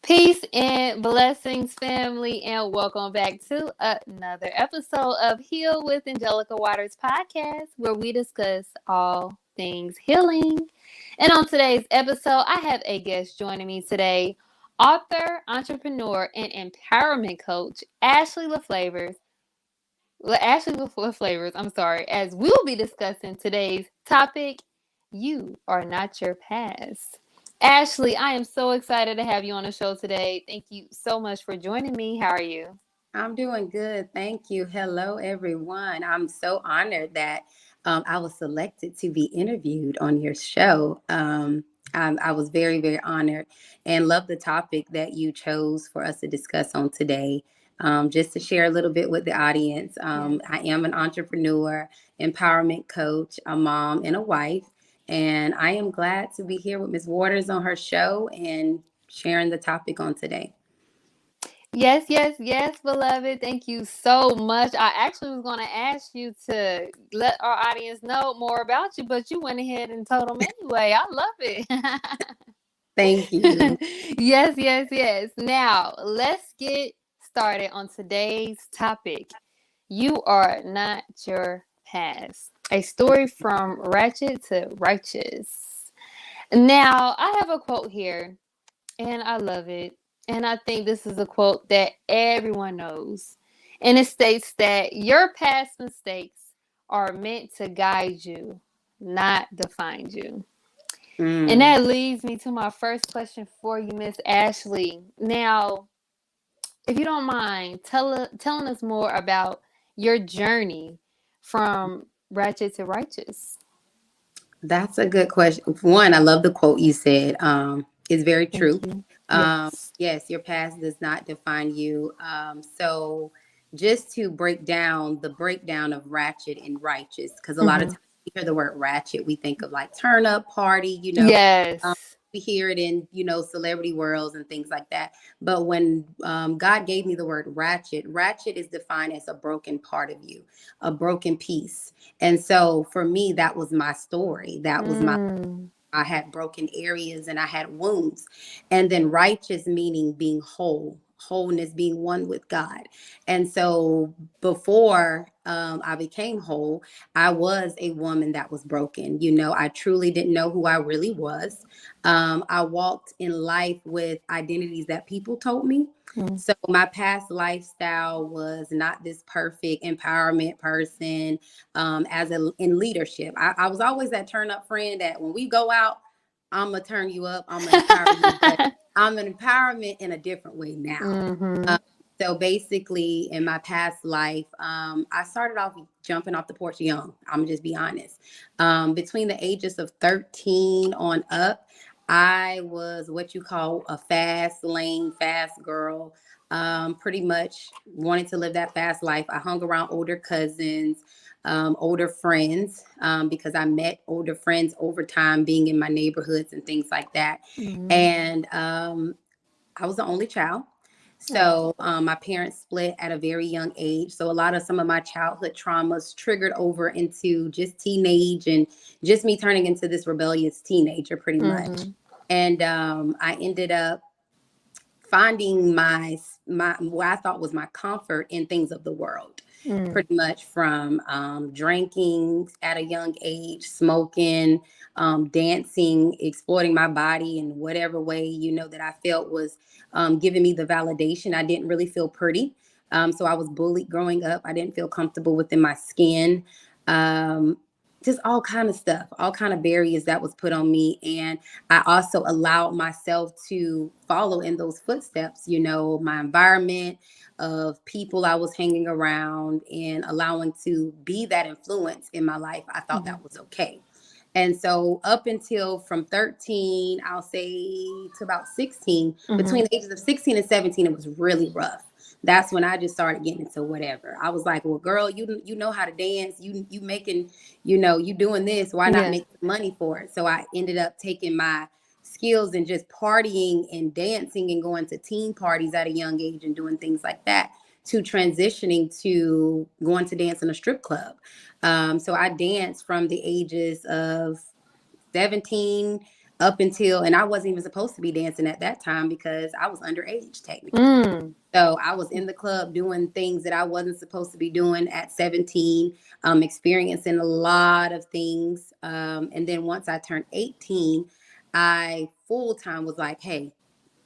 Peace and blessings, family, and welcome back to another episode of Heal with Angelica Podcast, where we discuss all things healing. And on today's episode, I have a guest joining me today, author, entrepreneur, and empowerment coach, Ashlee Lafavor. I'm sorry, as we'll be discussing today's topic, you are not your past. Ashlee, I am so excited to have you on the show today. Thank you so much for joining me. How are you? I'm doing good. Thank you. Hello, everyone. I'm so honored that I was selected to be interviewed on your show. I was very, very honored and love the topic that you chose for us to discuss on today. Just to share a little bit with the audience, I am an entrepreneur, empowerment coach, a mom, and a wife. And I am glad to be here with Ms. Waters on her show and sharing the topic on today. Yes, beloved. Thank you so much. I actually was going to ask you to let our audience know more about you, but you went ahead and told them anyway. I love it. Thank you. Yes. Now, let's get started on today's topic. You are not your past. A story from Ratchet to Righteous. Now, I have a quote here, and I love it. And I think this is a quote that everyone knows. And it states that your past mistakes are meant to guide you, not define you. And that leads me to my first question for you, Miss Ashlee. Now, if you don't mind, telling us more about your journey from Ratchet to Righteous. That's a good question. One, I love the quote you said. It's very true. Thank you. Yes. Yes, your past does not define you. So just to break down the breakdown of ratchet and righteous, because a lot of times we hear the word ratchet, we think of like turn up party, Yes. we hear it in, celebrity worlds and things like that. But when God gave me the word ratchet is defined as a broken part of you, a broken piece. And so for me, that was my story. That was I had broken areas and I had wounds. And then righteous meaning being whole, wholeness being one with God. And so before I became whole, I was a woman that was broken. I truly didn't know who I really was. I walked in life with identities that people told me. So my past lifestyle was not this perfect empowerment person. In leadership, I was always that turn up friend that when we go out, I'm gonna turn you up, I'm gonna empower you, but I'm an empowerment in a different way now. So basically, in my past life, I started off jumping off the porch young. I'm gonna just be honest. Between the ages of 13 on up, I was what you call a fast lane, fast girl. Pretty much wanted to live that fast life. I hung around older cousins, older friends, because I met older friends over time being in my neighborhoods and things like that. And I was the only child. So my parents split at a very young age. So a lot of some of my childhood traumas triggered over into just teenage and just me turning into this rebellious teenager pretty much. And I ended up finding my what I thought was my comfort in things of the world. Pretty much from drinking at a young age, smoking, dancing, exploiting my body in whatever way, that I felt was giving me the validation. I didn't really feel pretty. So I was bullied growing up. I didn't feel comfortable within my skin. Just all kind of stuff, all kind of barriers that was put on me. And I also allowed myself to follow in those footsteps, my environment of people I was hanging around and allowing to be that influence in my life. I thought that was okay. And so up until from 13, I'll say to about 16, between the ages of 16 and 17, it was really rough. That's when I just started getting into whatever. I was like, well, girl, you know how to dance. You making, you doing this. Why not make money for it? So I ended up taking my skills and just partying and dancing and going to teen parties at a young age and doing things like that, to transitioning to going to dance in a strip club. So I danced from the ages of 17 up until, and I wasn't even supposed to be dancing at that time because I was underage technically. So I was in the club doing things that I wasn't supposed to be doing at 17, experiencing a lot of things. And then once I turned 18, I full time was like, hey,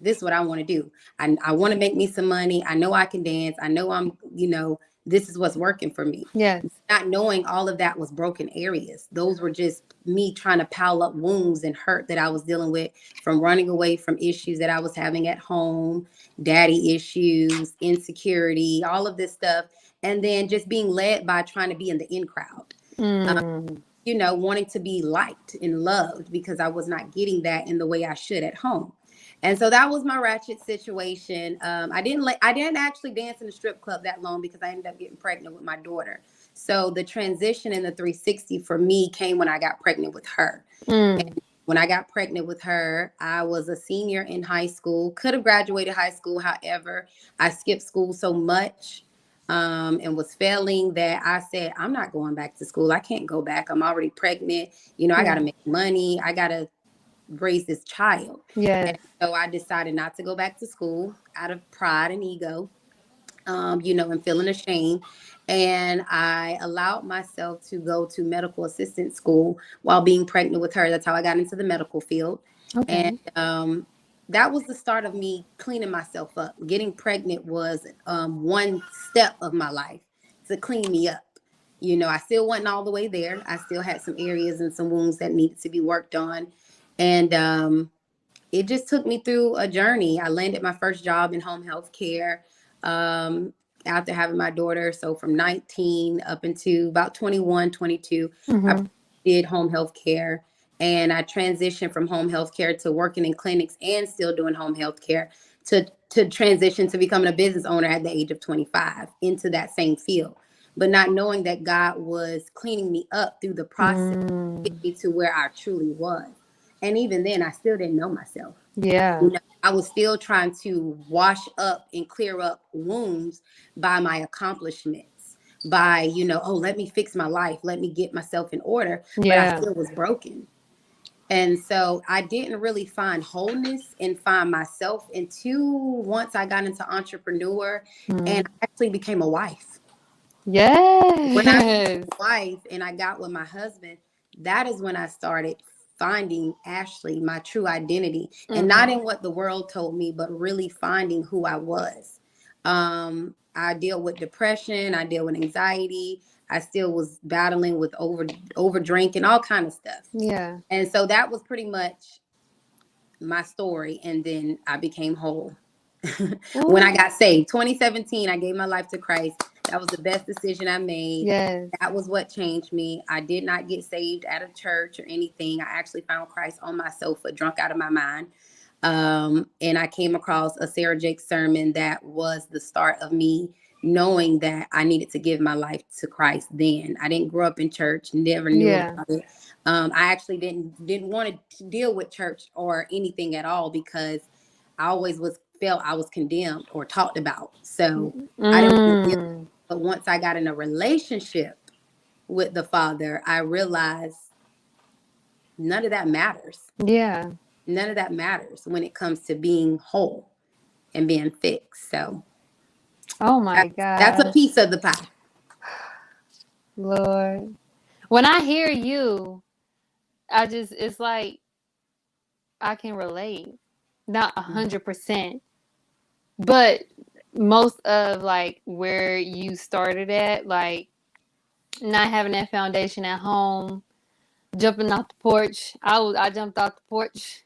this is what I want to do. I want to make me some money. I know I can dance. I know this is what's working for me. Yes. Not knowing all of that was broken areas. Those were just me trying to pile up wounds and hurt that I was dealing with from running away from issues that I was having at home, daddy issues, insecurity, all of this stuff. And then just being led by trying to be in the in crowd. Wanting to be liked and loved because I was not getting that in the way I should at home. And so that was my Ratchet situation. I didn't actually dance in the strip club that long because I ended up getting pregnant with my daughter. So the transition in the 360 for me came when I got pregnant with her. And when I got pregnant with her, I was a senior in high school, could have graduated high school. However, I skipped school so much and was failing that I said, I'm not going back to school. I can't go back. I'm already pregnant. I got to make money. I got to raise this child. Yeah. So I decided not to go back to school out of pride and ego, and feeling ashamed. And I allowed myself to go to medical assistant school while being pregnant with her. That's how I got into the medical field. Okay. And that was the start of me cleaning myself up. Getting pregnant was one step of my life to clean me up. I still wasn't all the way there. I still had some areas and some wounds that needed to be worked on. And it just took me through a journey. I landed my first job in home health care after having my daughter. So from 19 up into about 21, 22, I did home health care. And I transitioned from home health care to working in clinics and still doing home health care to transition to becoming a business owner at the age of 25 into that same field. But not knowing that God was cleaning me up through the process to get me to where I truly was. And even then, I still didn't know myself. Yeah. I was still trying to wash up and clear up wounds by my accomplishments, by, let me fix my life. Let me get myself in order. Yeah. But I still was broken. And so I didn't really find wholeness and find myself until once I got into entrepreneur and I actually became a wife. Yes. When I became a wife and I got with my husband, that is when I started finding Ashlee, my true identity, and not in what the world told me, but really finding who I was. I deal with depression. I deal with anxiety. I still was battling with over drinking, all kind of stuff. Yeah. And so that was pretty much my story. And then I became whole. When I got saved, 2017, I gave my life to Christ. That was the best decision I made. Yes. That was what changed me. I did not get saved at a church or anything. I actually found Christ on my sofa, drunk out of my mind. And I came across a Sarah Jakes sermon that was the start of me knowing that I needed to give my life to Christ then. I didn't grow up in church, never knew about it. I actually didn't want to deal with church or anything at all because I always felt I was condemned or talked about. So I didn't want to deal. But once I got in a relationship with the Father, I realized none of that matters. Yeah. None of that matters when it comes to being whole and being fixed. So, oh my God, that's a piece of the pie. Lord, when I hear you, it's like I can relate, not 100%, but most of like where you started at, like not having that foundation at home, jumping off the porch. I jumped off the porch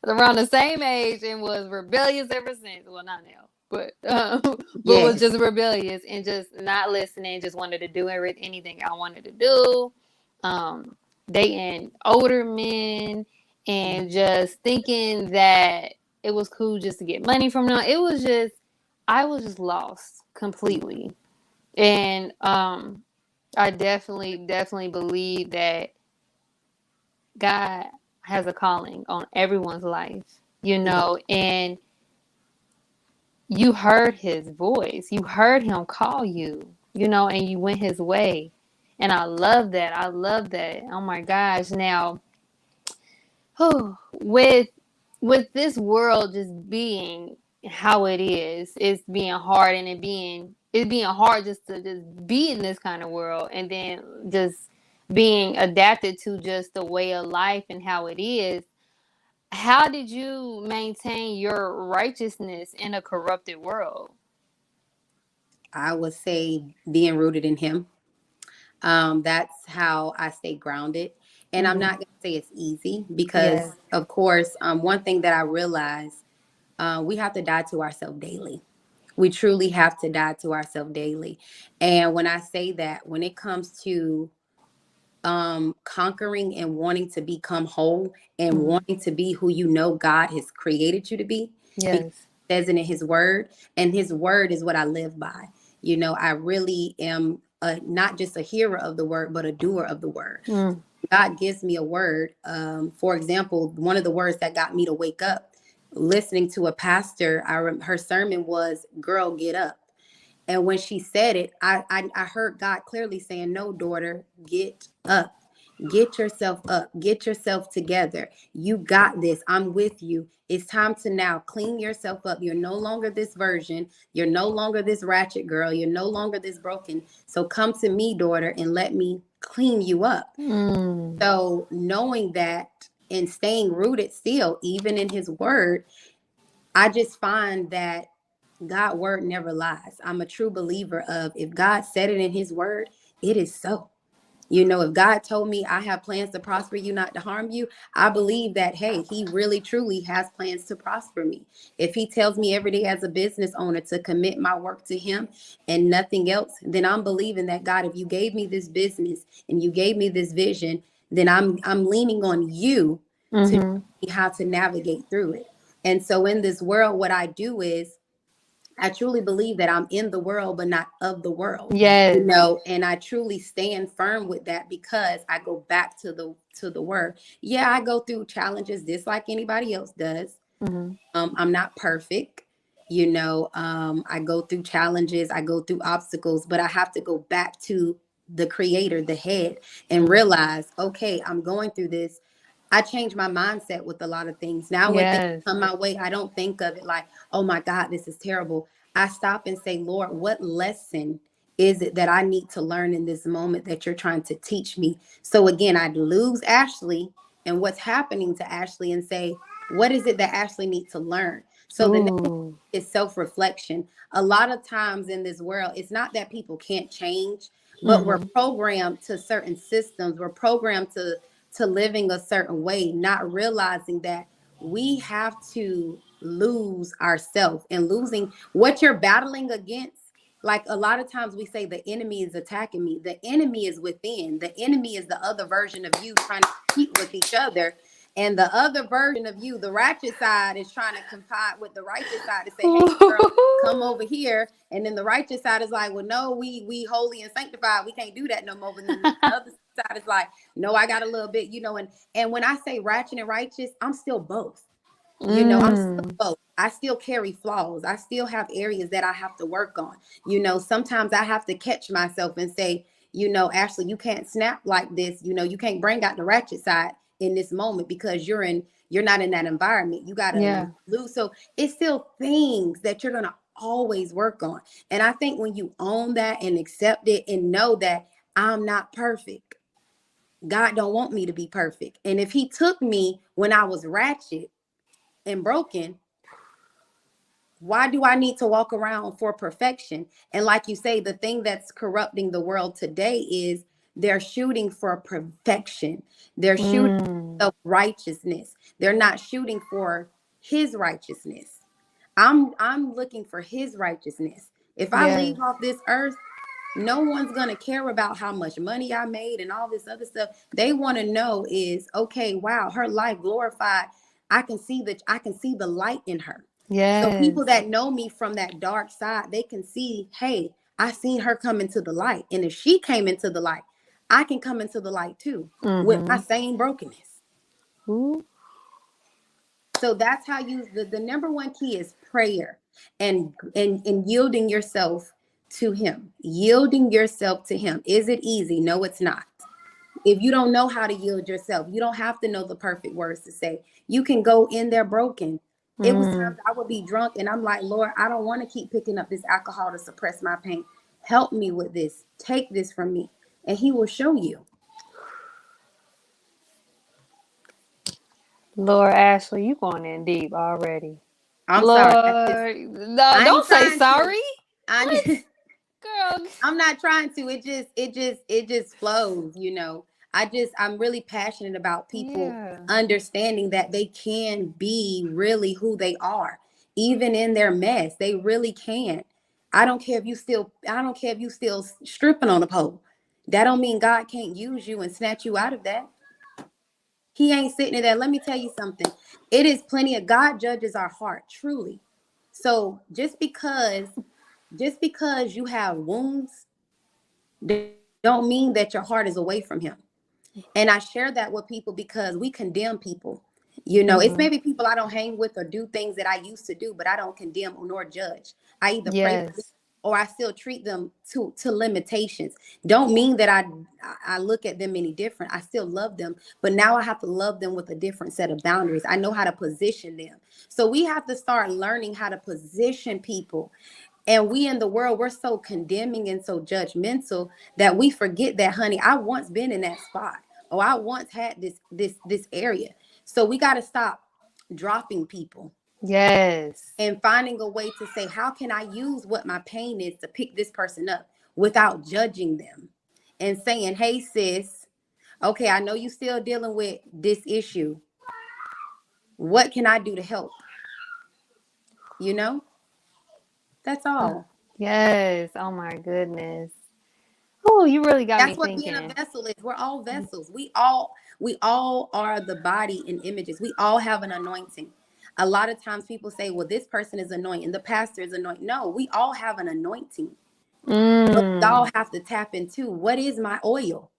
around the same age and was rebellious ever since. Well, not now, but was just rebellious and just not listening. Just wanted to do anything I wanted to do. Dating older men and just thinking that it was cool just to get money from them. I was just lost completely. And I definitely believe that God has a calling on everyone's life, and you heard his voice. You heard him call you, and you went his way. And I love that. Oh my gosh. Now, with this world just being how it is, it's being hard, and it's being hard just to just be in this kind of world, and then just being adapted to just the way of life and how it is. How did you maintain your righteousness in a corrupted world? I would say being rooted in him. That's how I stay grounded. And I'm Mm-hmm. not going to say it's easy because, Yes. of course, one thing that I realize, we have to die to ourselves daily. We truly have to die to ourselves daily. And when I say that, when it comes to conquering and wanting to become whole and Mm-hmm. wanting to be who you know God has created you to be, because Yes. it says it in his word, and his word is what I live by. You know, I really am not just a hearer of the word, but a doer of the word. Mm. God gives me a word. For example, one of the words that got me to wake up, listening to a pastor, her sermon was, "Girl, get up." And when she said it, I heard God clearly saying, "No, daughter, get up. Get yourself up. Get yourself together. You got this. I'm with you. It's time to now clean yourself up. You're no longer this version. You're no longer this ratchet girl. You're no longer this broken. So come to me, daughter, and let me clean you up." Mm. So knowing that and staying rooted still, even in his word, I just find that God word never lies. I'm a true believer of, if God said it in his word, it is so. You know, if God told me I have plans to prosper you, not to harm you, I believe that, hey, he really truly has plans to prosper me. If he tells me every day as a business owner to commit my work to him and nothing else, then I'm believing that, God, if you gave me this business and you gave me this vision, then I'm leaning on you to Mm-hmm. show me how to navigate through it. And so in this world, what I do is, I truly believe that I'm in the world, but not of the world, you Yes. know, and I truly stand firm with that because I go back to the word. Yeah, I go through challenges just like anybody else does. Mm-hmm. I'm not perfect, you know. I go through challenges, I go through obstacles, but I have to go back to the creator, the head, and realize, okay, I'm going through this. I change my mindset with a lot of things. Now, when things Yes. come my way, I don't think of it like, oh my God, this is terrible. I stop and say, Lord, what lesson is it that I need to learn in this moment that you're trying to teach me? So again, I lose Ashlee and what's happening to Ashlee and say, what is it that Ashlee needs to learn? So the next Ooh. is self-reflection. A lot of times in this world, it's not that people can't change, but we're Mm-hmm. programmed to certain systems. We're programmed to living a certain way, not realizing that we have to lose ourselves, and losing what you're battling against. Like, a lot of times we say the enemy is attacking me. The enemy is within. The enemy is the other version of you trying to compete with each other. And the other version of you, the ratchet side, is trying to compete with the righteous side to say, hey, girl, come over here. And then the righteous side is like, well, no, we holy and sanctified. We can't do that no more. But then the other side is like, no, I got a little bit, you know. And when I say ratchet and righteous, I'm still both. You know, I'm still Mm. both. I still carry flaws. I still have areas that I have to work on. You know, sometimes I have to catch myself and say, you know, Ashlee, you can't snap like this. You know, you can't bring out the ratchet side in this moment because you're not in that environment. You gotta Yeah. lose. So it's still things that you're gonna always work on. And I think when you own that and accept it and know that I'm not perfect, God don't want me to be perfect. And if he took me when I was ratchet and broken, why do I need to walk around for perfection? And like you say, the thing that's corrupting the world today is they're shooting for perfection. They're shooting Mm. for righteousness. They're not shooting for his righteousness. I'm looking for his righteousness. If I Yes. leave off this earth, no one's going to care about how much money I made and all this other stuff. They want to know is, okay, wow, her life glorified. I can see the light in her. So Yes. people that know me from that dark side, they can see, hey, I seen her come into the light. And if she came into the light, I can come into the light too with my Mm-hmm. same brokenness. Ooh. So that's how you the number one key is prayer and yielding yourself to him. Yielding yourself to him. Is it easy? No, it's not. If you don't know how to yield yourself, you don't have to know the perfect words to say. You can go in there broken. It was times I would be drunk and I'm like, Lord, I don't want to keep picking up this alcohol to suppress my pain. Help me with this. Take this from me. And he will show you. Lord, Ashlee, you going in deep already. I'm Lord, sorry. no, don't say sorry. Girl, I'm not trying to. It just flows, you know. I'm really passionate about people understanding that they can be really who they are, even in their mess. They really can. I don't care if you still stripping on a pole. That don't mean God can't use you and snatch you out of that. He ain't sitting there. Let me tell you something. It is plenty of God judges our heart, truly. So just because you have wounds, don't mean that your heart is away from him. And I share that with people because we condemn people. You know, it's maybe people I don't hang with or do things that I used to do, but I don't condemn nor judge. I either pray for them or I still treat them to limitations. Don't mean that I look at them any different. I still love them, but now I have to love them with a different set of boundaries. I know how to position them. So we have to start learning how to position people. And we in the world, we're so condemning and so judgmental that we forget that, honey, I once been in that spot. Oh, I once had this area. So we got to stop dropping people. Yes. And finding a way to say, how can I use what my pain is to pick this person up without judging them and saying, hey, sis, okay, I know you still dealing with this issue. What can I do to help? You know? That's all. Yes. Oh my goodness. Oh, you really got me thinking. That's what being a vessel is. We're all vessels. We all are the body and images. We all have an anointing. A lot of times people say, well, this person is anointed, the pastor is anointed. No, we all have an anointing. But we all have to tap into, what is my oil?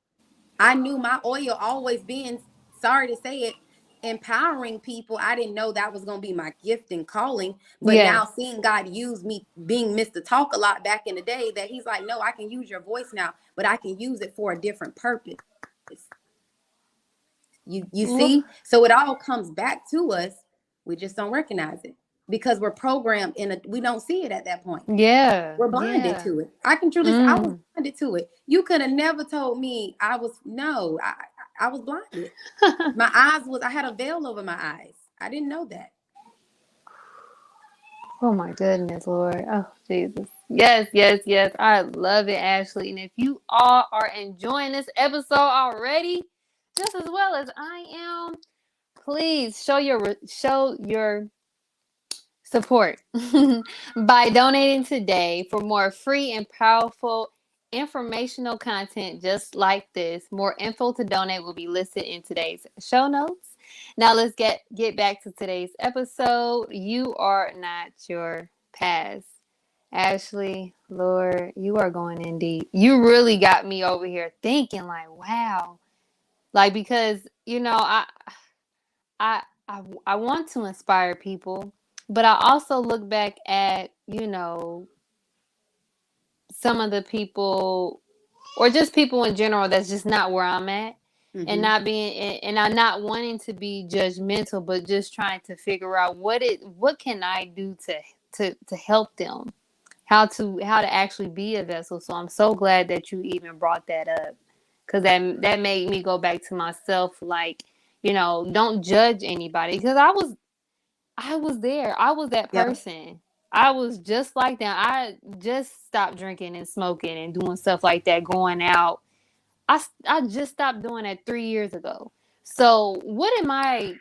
I knew my oil always being, sorry to say it, empowering people. I didn't know that was going to be my gift and calling. But now seeing God use me being Mr. Talk a lot back in the day, that he's like, no, I can use your voice now, but I can use it for a different purpose. You see? So it all comes back to us. We just don't recognize it because we're programmed we don't see it at that point. Yeah. We're blinded to it. I can truly say I was blinded to it. You could have never told me I was blinded. I had a veil over my eyes. I didn't know that. Oh my goodness, Lord. Oh, Jesus. Yes, yes, yes. I love it, Ashlee. And if you all are enjoying this episode already, just as well as I am, please show your support by donating today for more free and powerful informational content just like this. More info to donate will be listed in today's show notes. Now let's get back to today's episode. You are not your past. Ashlee, Lord, you are going in deep. You really got me over here thinking like, wow. Like, because, you know, I want to inspire people, but I also look back at, you know, some of the people or just people in general that's just not where I'm at. And not being, and I'm not wanting to be judgmental, but just trying to figure out what can I do to help them, how to actually be a vessel. So I'm so glad that you even brought that up, because that made me go back to myself, like, you know, don't judge anybody, because I was there. I was that person. I was just like that. I just stopped drinking and smoking and doing stuff like that, going out. I just stopped doing that 3 years ago. So what am I,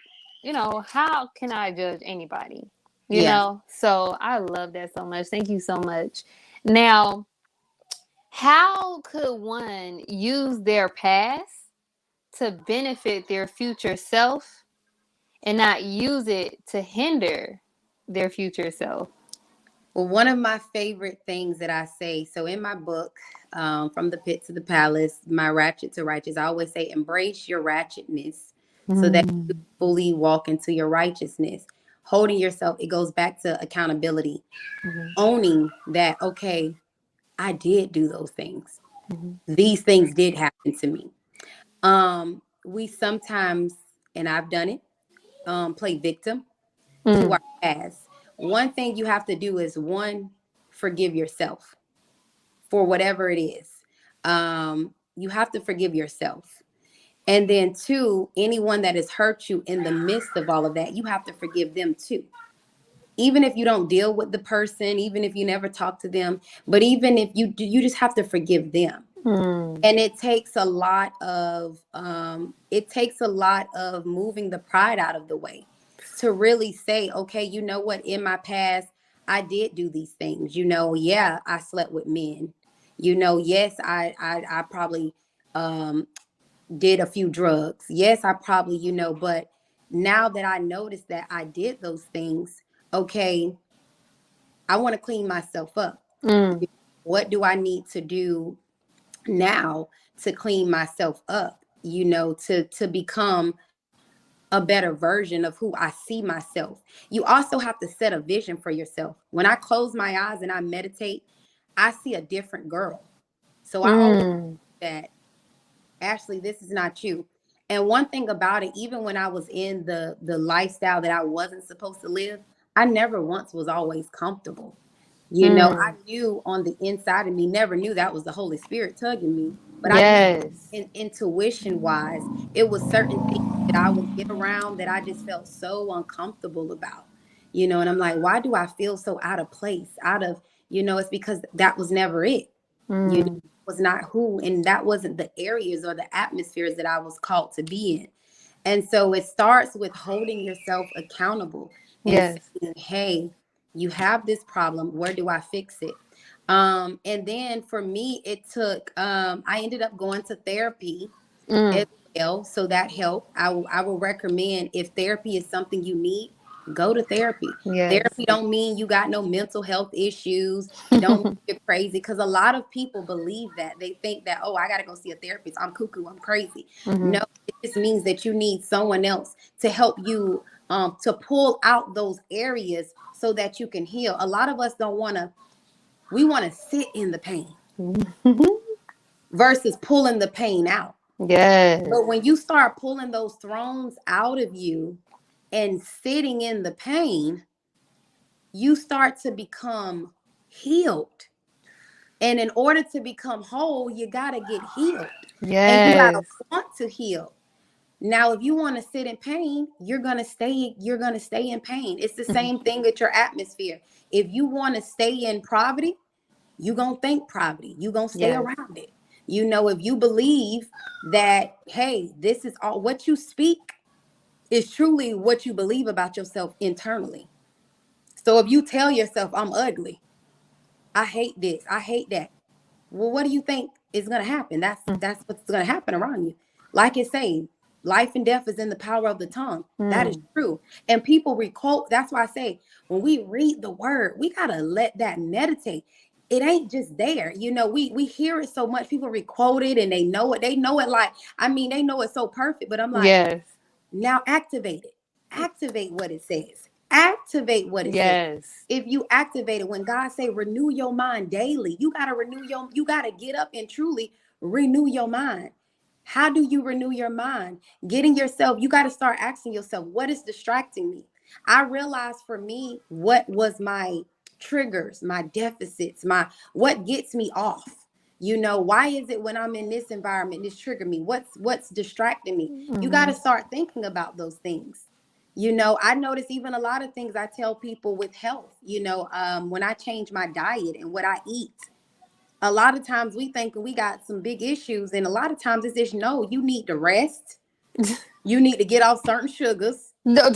you know, how can I judge anybody? You know? So I love that so much. Thank you so much. Now, how could one use their past to benefit their future self and not use it to hinder their future self? Well, one of my favorite things that I say, so in my book, From the Pit to the Palace, my Ratchet to Righteous, I always say, embrace your ratchetness so that you fully walk into your righteousness. Holding yourself, it goes back to accountability. Owning that, okay, I did do those things. These things did happen to me. We sometimes, and I've done it, play victim to Mm. our past. One thing you have to do is, one, forgive yourself for whatever it is. You have to forgive yourself. And then two, anyone that has hurt you in the midst of all of that, you have to forgive them too. Even if you don't deal with the person, even if you never talk to them, but even if you do, you just have to forgive them. Mm. And it takes a lot of moving the pride out of the way to really say, okay, you know what, in my past I did do these things. Yeah, I slept with men. Yes, I probably did a few drugs. Yes, I probably, but now that I noticed that I did those things, okay, I want to clean myself up. Mm. What do I need to do now to clean myself up, to become a better version of who I see myself? You also have to set a vision for yourself. When I close my eyes and I meditate, I see a different girl. So I always Mm. that, Ashlee, this is not you. And one thing about it, even when I was in the lifestyle that I wasn't supposed to live, I never once was always comfortable. I Mm. knew on the inside of me, never knew that was the Holy Spirit tugging me, but I knew Yes. intuition wise, it was certain things that I would get around that I just felt so uncomfortable about. And I'm like, why do I feel so out of place? It's because that was never it. Mm. Was not who, and that wasn't the areas or the atmospheres that I was called to be in. And so it starts with holding yourself accountable and Yes. saying, hey, you have this problem. Where do I fix it? And then for me, it took, I ended up going to therapy Mm. as well. So that helped. I will recommend, if therapy is something you need, go to therapy. Yes. Therapy don't mean you got no mental health issues. It don't mean you're crazy, because a lot of people believe that. They think that, oh, I got to go see a therapist, I'm cuckoo, I'm crazy. Mm-hmm. No, it just means that you need someone else to help you, to pull out those areas so that you can heal. A lot of us don't want to, we want to sit in the pain versus pulling the pain out. Yes. But when you start pulling those thrones out of you and sitting in the pain, you start to become healed. And in order to become whole, you got to get healed. And you got to Yes. want to heal. Now, if you want to sit in pain, you're going to stay in pain. It's the same thing with your atmosphere. If you want to stay in poverty, you're going to think poverty. You're going to stay Yes. around it. If you believe that, hey, this is all what you speak is truly what you believe about yourself internally. So if you tell yourself, I'm ugly, I hate this, I hate that, well, what do you think is going to happen? That's what's going to happen around you. Like it say, life and death is in the power of the tongue. That is Mm. true. And people requote. That's why I say, when we read the word, we got to let that meditate. It ain't just there. We hear it so much. People requote it and they know it. They know it like, I mean, they know it so perfect. But I'm like, Yes. now activate it. Activate what it says. Activate what it says. Yes. If you activate it, when God say renew your mind daily, you gotta get up and truly renew your mind. How do you renew your mind? Getting yourself, you got to start asking yourself, what is distracting me? I realized for me, what was my triggers, my deficits, what gets me off. Why is it when I'm in this environment, this trigger me? What's distracting me? You got Mm-hmm. to start thinking about those things. I notice even a lot of things I tell people with health, when I change my diet and what I eat, a lot of times we think we got some big issues. And a lot of times it's just, no, you need to rest. You need to get off certain sugars. No,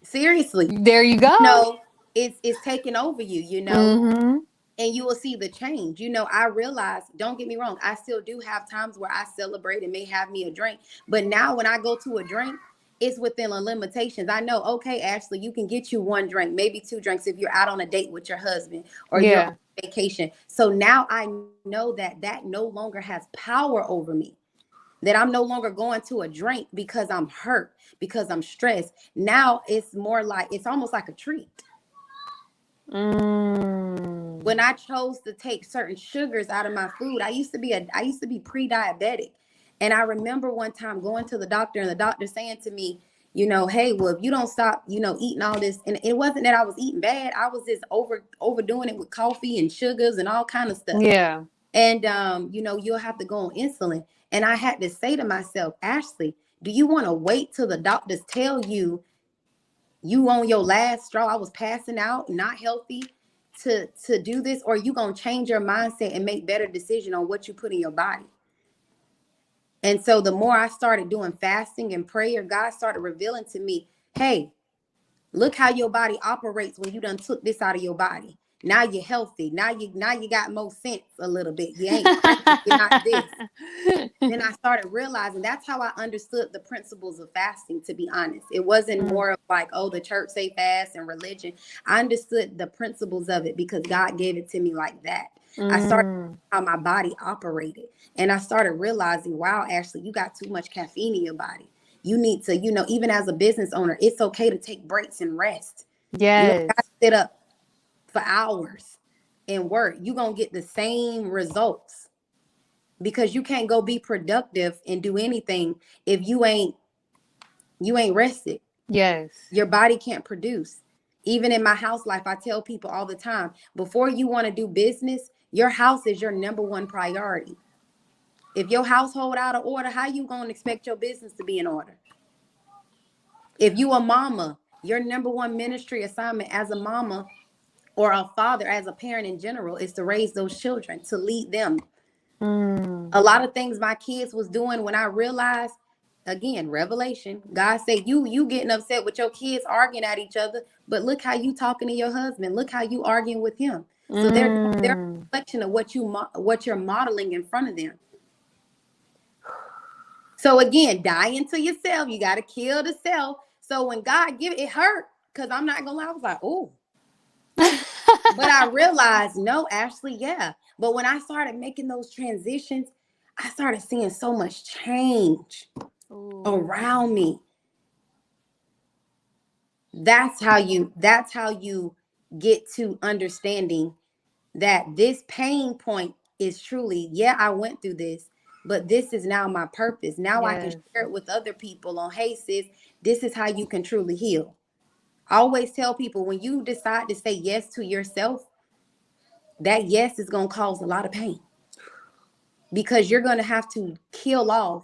Seriously, there you you go. know, it's taking over you, Mm-hmm. and you will see the change. I realize, don't get me wrong, I still do have times where I celebrate and may have me a drink. But now when I go to a drink, it's within the limitations. I know, okay, Ashlee, you can get you one drink, maybe two drinks if you're out on a date with your husband or you're on Yeah. vacation. So now I know that no longer has power over me. That I'm no longer going to a drink because I'm hurt, because I'm stressed. Now it's more like, it's almost like a treat. Mm. When I chose to take certain sugars out of my food, I used to be pre-diabetic. And I remember one time going to the doctor and the doctor saying to me, hey, well, if you don't stop, eating all this, and it wasn't that I was eating bad. I was just overdoing it with coffee and sugars and all kind of stuff. Yeah. And, you'll have to go on insulin. And I had to say to myself, Ashlee, do you want to wait till the doctors tell you on your last straw, I was passing out, not healthy, to do this? Or you going to change your mindset and make better decision on what you put in your body? And so the more I started doing fasting and prayer, God started revealing to me, hey, look how your body operates when you done took this out of your body. Now you're healthy. Now you got more sense a little bit. You ain't crazy. You're not this. Then I started realizing that's how I understood the principles of fasting, to be honest. It wasn't more of like, oh, the church say fast and religion. I understood the principles of it because God gave it to me like that. I started how my body operated. And I started realizing, wow, Ashlee, you got too much caffeine in your body. You need to, even as a business owner, it's okay to take breaks and rest. Yes. You don't got to sit up for hours and work. You're going to get the same results because you can't go be productive and do anything if you ain't rested. Yes. Your body can't produce. Even in my house life, I tell people all the time, before you want to do business, your house is your number one priority. If your household out of order, how you going to expect your business to be in order? If you a mama, your number one ministry assignment as a mama or a father, as a parent in general, is to raise those children, to lead them. A lot of things my kids was doing when I realized, again, revelation, God said, you getting upset with your kids arguing at each other, but look how you talking to your husband. Look how you arguing with him. So they're a reflection of what you're modeling in front of them. So again, die into yourself. You got to kill the self. So when God give it hurt, because I'm not gonna lie, I was like, oh. But I realized, no, Ashlee, yeah. But when I started making those transitions, I started seeing so much change around me. That's how you get to understanding that this pain point is truly, yeah, I went through this, but this is now my purpose. Now I can share it with other people on, hey, sis, this is how you can truly heal. I always tell people, when you decide to say yes to yourself, that yes is going to cause a lot of pain because you're going to have to kill off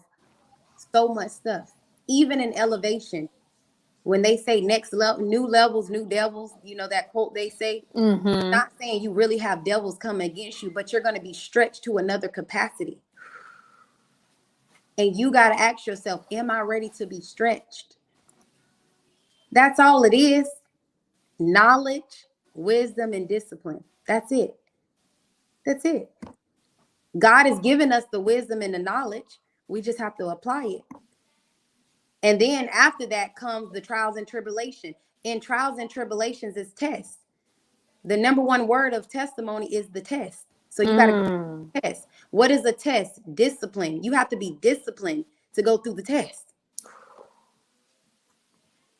so much stuff. Even in elevation, when they say next level, new levels, new devils, that quote they say, not saying you really have devils coming against you, but you're going to be stretched to another capacity. And you got to ask yourself, am I ready to be stretched? That's all it is. Knowledge, wisdom, and discipline. That's it. That's it. God has given us the wisdom and the knowledge. We just have to apply it. And then after that comes the trials and tribulation. In trials and tribulations is tests. The number one word of testimony is the test. So you got to go through the test. What is a test? Discipline. You have to be disciplined to go through the test.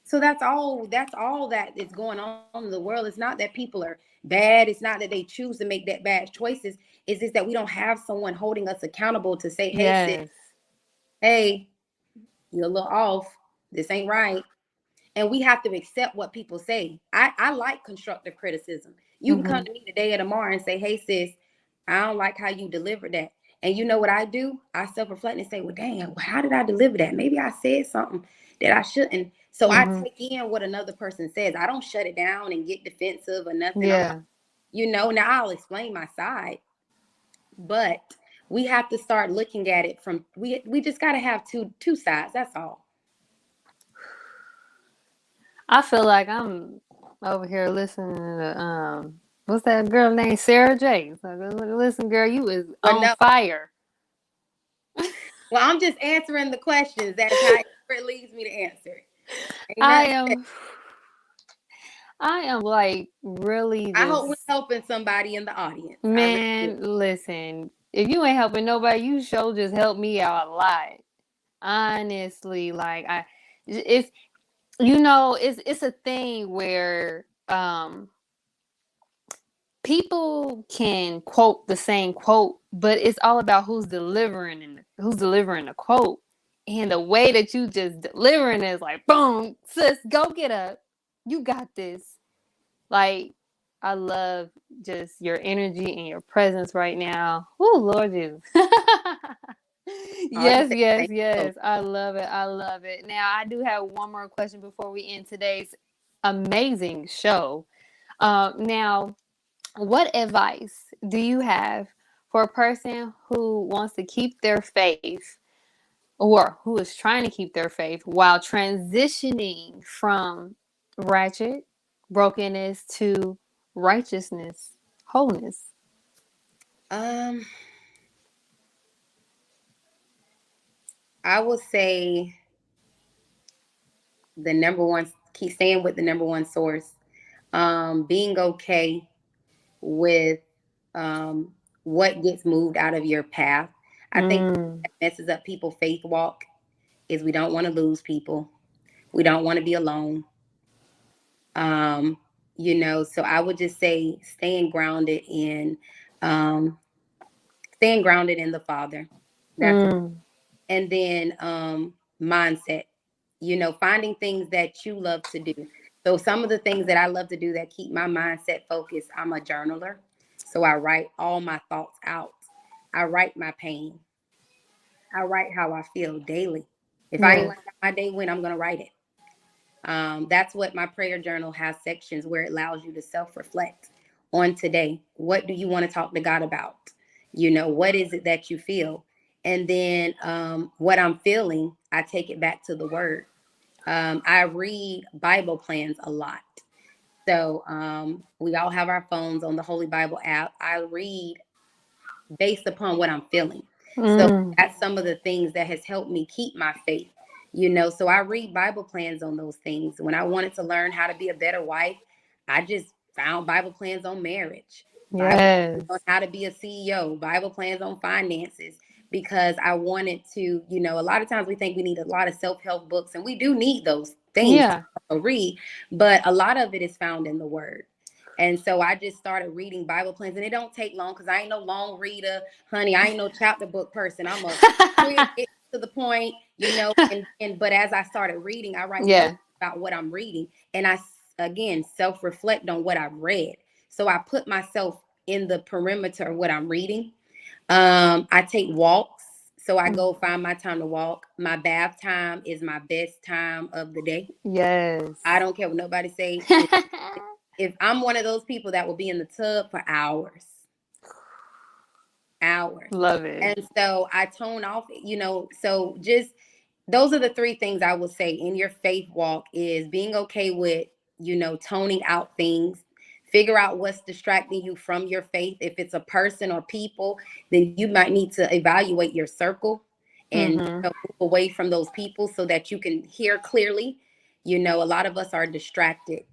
So that's all that is going on in the world. It's not that people are bad. It's not that they choose to make that bad choices. It's just that we don't have someone holding us accountable to say, hey, sis, hey, you're a little off. This ain't right. And we have to accept what people say. I like constructive criticism. You can come to me today or tomorrow and say, hey, sis, I don't like how you delivered that. And you know what I do? I self-reflect and say, well, damn, how did I deliver that? Maybe I said something that I shouldn't. So I take in what another person says. I don't shut it down and get defensive or nothing. Yeah. Now I'll explain my side. But we have to start looking at it from, we just got to have two sides. That's all. I feel like I'm over here listening to what's that girl named Sarah J. So listen, girl, you is on fire. Well, I'm just answering the questions. That's how it leads me to answer. I am like really. I hope we're helping somebody in the audience. Man, listen, if you ain't helping nobody, you sure just help me out a lot. Honestly, like it's a thing where people can quote the same quote, but it's all about who's delivering the quote. And the way that you just delivering is like, boom, sis, go get up. You got this. Like, I love just your energy and your presence right now. Oh, Lord Jesus. All you Yes, say, yes, thank you. yes. I love it. I love it. Now, I do have one more question before we end today's amazing show. Now, what advice do you have for a person who wants to keep their faith or who is trying to keep their faith while transitioning from ratchet, brokenness to righteousness, wholeness? Um, I will say the number one, keep staying with the number one source. Being okay with what gets moved out of your path. I think Mm, that messes up people's faith walk is we don't want to lose people. We don't want to be alone. Um, so I would just say um, staying grounded in the Father. That's mm, and then mindset. Finding things that you love to do. So some of the things that I love to do that keep my mindset focused, I'm a journaler. So I write all my thoughts out. I write my pain. I write how I feel daily. If I ain't yes. like how my day went, I'm gonna write it. That's what my prayer journal has sections where it allows you to self-reflect on today. What do you want to talk to God about? What is it that you feel? And then what I'm feeling, I take it back to the word. I read Bible plans a lot. So we all have our phones on the Holy Bible app. I read based upon what I'm feeling. So Mm, that's some of the things that has helped me keep my faith. So I read Bible plans on those things. When I wanted to learn how to be a better wife, I just found Bible plans on marriage, Bible plans on yes. how to be a CEO, Bible plans on finances, because I wanted to, a lot of times we think we need a lot of self-help books, and we do need those things Yeah. to read, but a lot of it is found in the word. And so I just started reading Bible plans, and it don't take long because I ain't no long reader, honey. I ain't no chapter book person. I'm a quick, get to the point, and but as I started reading, I write notes Yeah. about what I'm reading, and I again self-reflect on what I've read. So I put myself in the perimeter of what I'm reading. I take walks. So I go find my time to walk. My bath time is my best time of the day. I Yes. don't care what nobody say. If I'm one of those people that will be in the tub for hours, hours. Love it. And so I tone off, so just those are the three things I would say in your faith walk is being okay with, toning out things, figure out what's distracting you from your faith. If it's a person or people, then you might need to evaluate your circle and Mm-hmm. move away from those people so that you can hear clearly. A lot of us are distracted,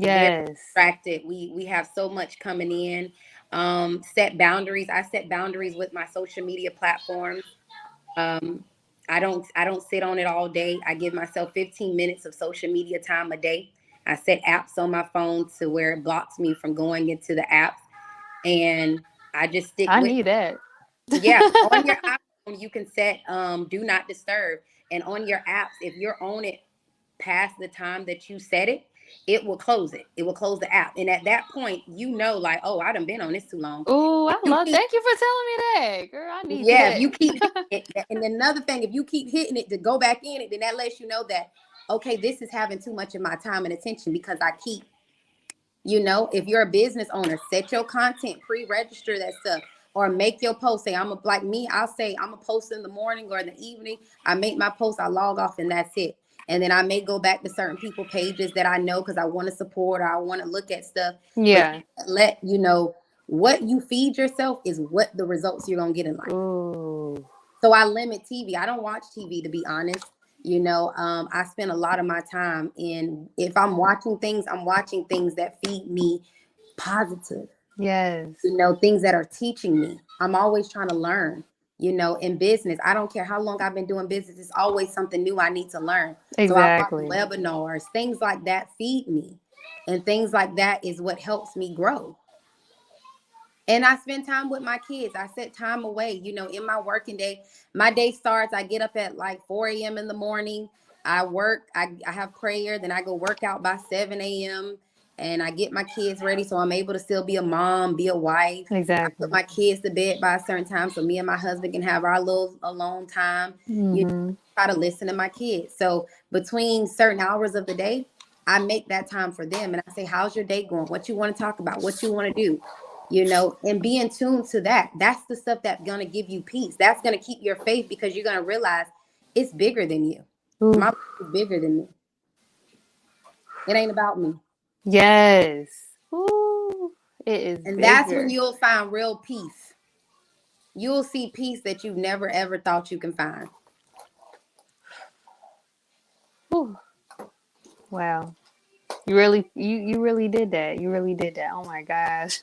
very Yes. distracted. We have so much coming in. Set boundaries. I set boundaries with my social media platforms. um, I don't sit on it all day. I give myself 15 minutes of social media time a day. I set apps on my phone to where it blocks me from going into the apps, and I just stick I with need that. yeah. On your iPhone, you can set do not disturb, and on your apps, if you're on it past the time that you set it, it will close it. It will close the app, and at that point, like, oh, I done been on this too long. Oh, If I you love. keep Thank you for telling me that, girl. I need Yeah, if that. you keep hitting it, and another thing, if you keep hitting it to go back in it, then that lets you know that okay, this is having too much of my time and attention because I keep, if you're a business owner, set your content, pre-register that stuff, or make your post. Say like me, I'll say I'm a post in the morning or in the evening. I make my post, I log off, and that's it. And then I may go back to certain people pages that I know because I want to support or I want to look at stuff. But Yeah. let you know what you feed yourself is what the results you're gonna get in life. Ooh. So I limit TV. I don't watch TV, to be honest. I spend a lot of my time in, if I'm watching things, I'm watching things that feed me positive, Yes. things that are teaching me. I'm always trying to learn, in business. I don't care how long I've been doing business. It's always something new I need to learn. So I watch Exactly. webinars, things like that feed me. And things like that is what helps me grow. And I spend time with my kids. I set time away, in my working day. My day starts, I get up at like 4 a.m. in the morning. I work, I have prayer, then I go work out by 7 a.m. and I get my kids ready so I'm able to still be a mom, be a wife. I put Exactly. my kids to bed by a certain time so me and my husband can have our little alone time. Mm-hmm. Try to listen to my kids. So between certain hours of the day, I make that time for them and I say, how's your day going? What you want to talk about? What you want to do? And be in tune to that. That's the stuff that's going to give you peace. That's going to keep your faith because you're going to realize it's bigger than you. Ooh. My life is bigger than me. It ain't about me. Yes. Ooh, it is And that's when bigger. you'll find real peace. You'll see peace that you never ever thought you can find. Ooh. Wow. You really did that. You really did that. Oh my gosh.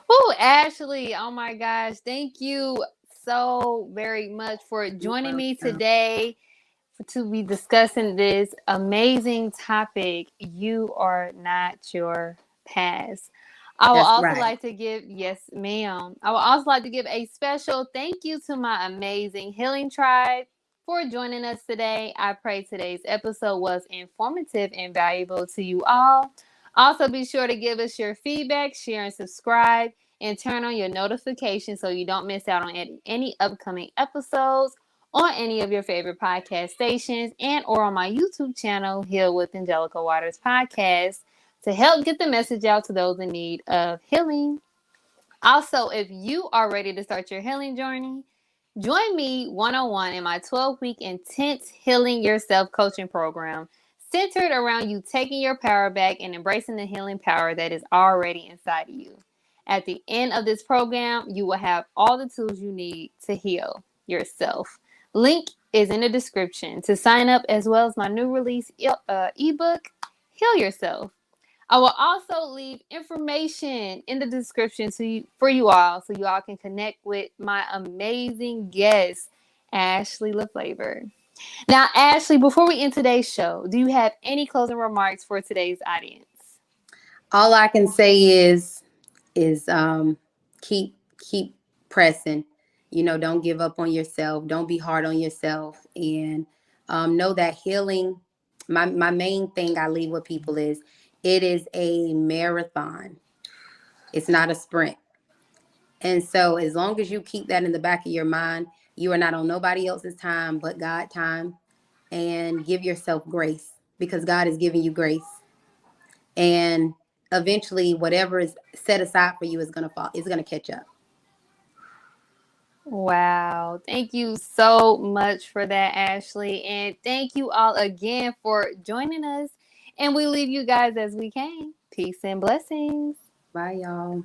Oh, Ashlee. Oh my gosh. Thank you so very much for You're joining me welcome. today to be discussing this amazing topic. You are not your past. I will That's also right. like to give, yes, ma'am. I will also like to give a special thank you to my amazing healing tribe for joining us today. I pray today's episode was informative and valuable to you all. Also, be sure to give us your feedback, share, and subscribe, and turn on your notifications so you don't miss out on any upcoming episodes on any of your favorite podcast stations and or on my YouTube channel, Heal with Angelica Waters Podcast, to help get the message out to those in need of healing. Also, if you are ready to start your healing journey, join me one-on-one in my 12-week intense Healing Yourself coaching program centered around you taking your power back and embracing the healing power that is already inside of you. At the end of this program, you will have all the tools you need to heal yourself. Link is in the description to sign up, as well as my new release ebook, Heal Yourself. I will also leave information in the description for you all so you all can connect with my amazing guest, Ashlee Lafavor. Now, Ashlee, before we end today's show, do you have any closing remarks for today's audience? All I can say is keep pressing. Don't give up on yourself. Don't be hard on yourself, and know that healing. My main thing I leave with people is it is a marathon. It's not a sprint. And so as long as you keep that in the back of your mind, you are not on nobody else's time but God time, and give yourself grace because God is giving you grace. And eventually whatever is set aside for you is going to fall. It's going to catch up. Wow. Thank you so much for that, Ashlee. And thank you all again for joining us. And we leave you guys as we came. Peace and blessings. Bye, y'all.